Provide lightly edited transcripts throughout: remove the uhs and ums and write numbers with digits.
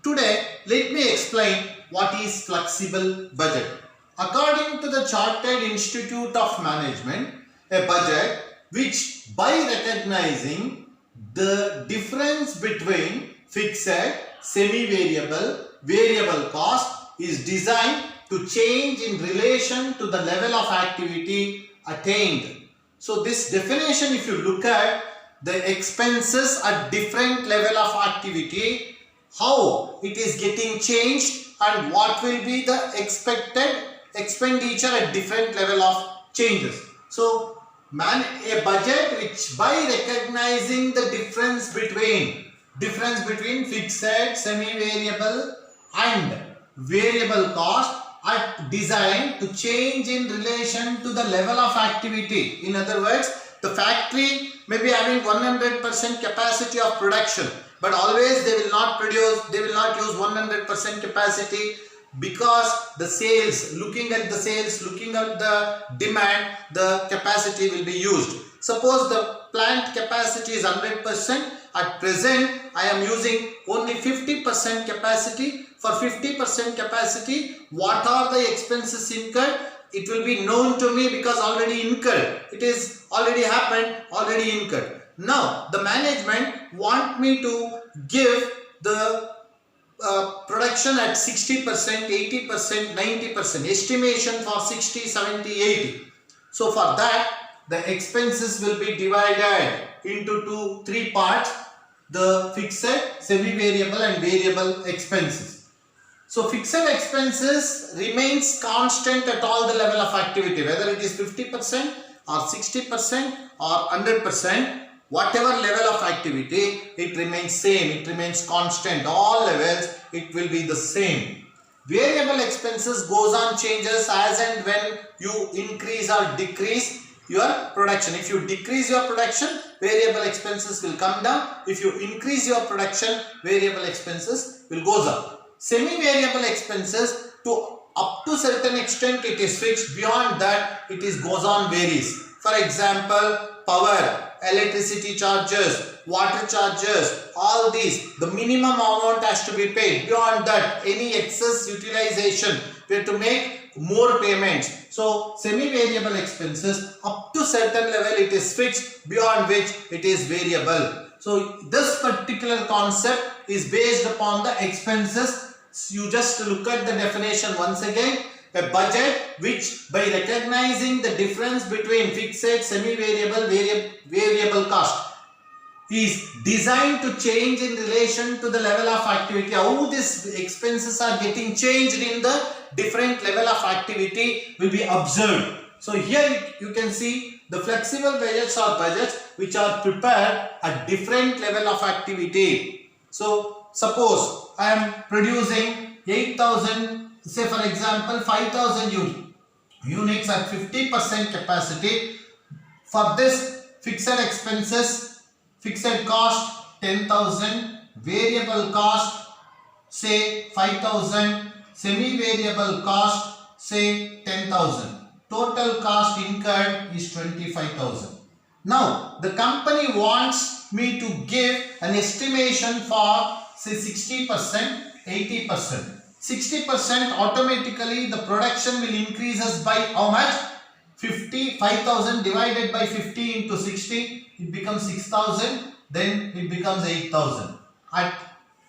Today, let me explain what is flexible budget. According to the Chartered Institute of Management, a budget which by recognizing the difference between fixed, semi-variable, variable cost is designed to change in relation to the level of activity attained. So this definition, if you look at the expenses at different level of activity, how it is getting changed and what will be the expected expenditure at different level of changes. So a budget which by recognizing the difference between fixed, semi-variable and variable cost are designed to change in relation to the level of activity. In other words, the factory may be having 100% capacity of production, but always they will not use 100% capacity, because the sales, looking at the demand, the capacity will be used. Suppose the plant capacity is 100%. At present, I am using only 50% capacity. For 50% capacity, what are the expenses incurred? It will be known to me because already incurred. It is already happened, already incurred. Now, the management want me to give the production at 60%, 80%, 90%. Estimation for 60, 70, 80. So, for that, the expenses will be divided into three parts: the fixed, semi-variable and variable expenses. So fixed expenses remains constant at all the level of activity, whether it is 50% or 60% or 100%, whatever level of activity, it remains same, it remains constant, all levels it will be the same. Variable expenses goes on changes as and when you increase or decrease your production. If you decrease your production, variable expenses will come down. If you increase your production, variable expenses will goes up. Semi-variable expenses, to up to certain extent it is fixed, beyond that it is goes on varies. For example, power, electricity charges, water charges, all these, the minimum amount has to be paid. Beyond that, any excess utilization, we have to make more payments. So semi-variable expenses, up to certain level it is fixed, beyond which it is variable. So this particular concept is based upon the expenses. You just look at the definition once again. A budget which by recognizing the difference between fixed, semi-variable, variable cost is designed to change in relation to the level of activity. How these expenses are getting changed in the different level of activity will be observed. So here you can see the flexible budgets are budgets which are prepared at different level of activity. So suppose I am producing 8,000, say for example 5,000 units at 50% capacity. For this, fixed expenses, fixed cost 10,000, variable cost say 5,000, semi-variable cost say 10,000. Total cost incurred is 25,000. Now, the company wants me to give an estimation for say 60%, 80%. 60% automatically the production will increases by how much? 5,000 divided by 50 into 60, it becomes 6,000, then it becomes 8,000. At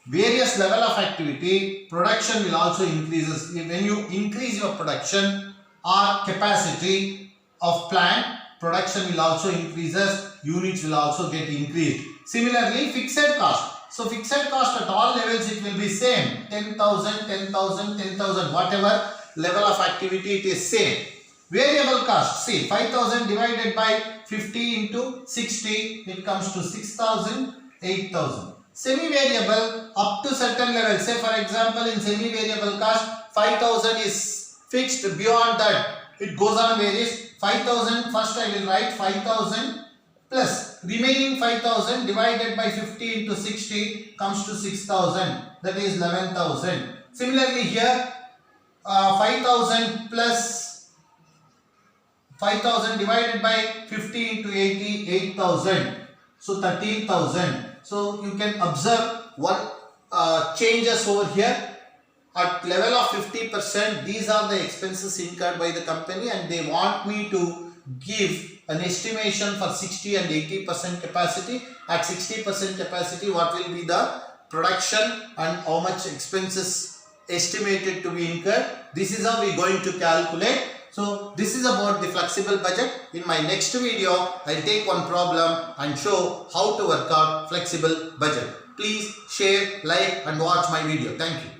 various level of activity, production will also increases. When you increase your production or capacity of plant, production will also increases, units will also get increased. Similarly, fixed cost. So fixed cost at all levels it will be same, 10,000, 10,000, 10,000, whatever level of activity it is same. Variable cost, see 5,000 divided by 50 into 60, it comes to 6,000, 8,000. Semi-variable up to certain level, say for example in semi-variable cost 5,000 is fixed, beyond that it goes on varies. 5,000, first I will write 5,000 plus remaining 5,000 divided by 50 into 60 comes to 6,000, that is 11,000. Similarly here 5,000 plus 5,000 divided by 50 into 80, 8,000. So 13,000. So you can observe changes over here. At level of 50%, these are the expenses incurred by the company, and they want me to give an estimation for 60 and 80% capacity. At 60% capacity, what will be the production and how much expenses estimated to be incurred. This is how we are going to calculate. So this is about the flexible budget. In my next video, I'll take one problem and show how to work out flexible budget. Please share, like and watch my video. Thank you.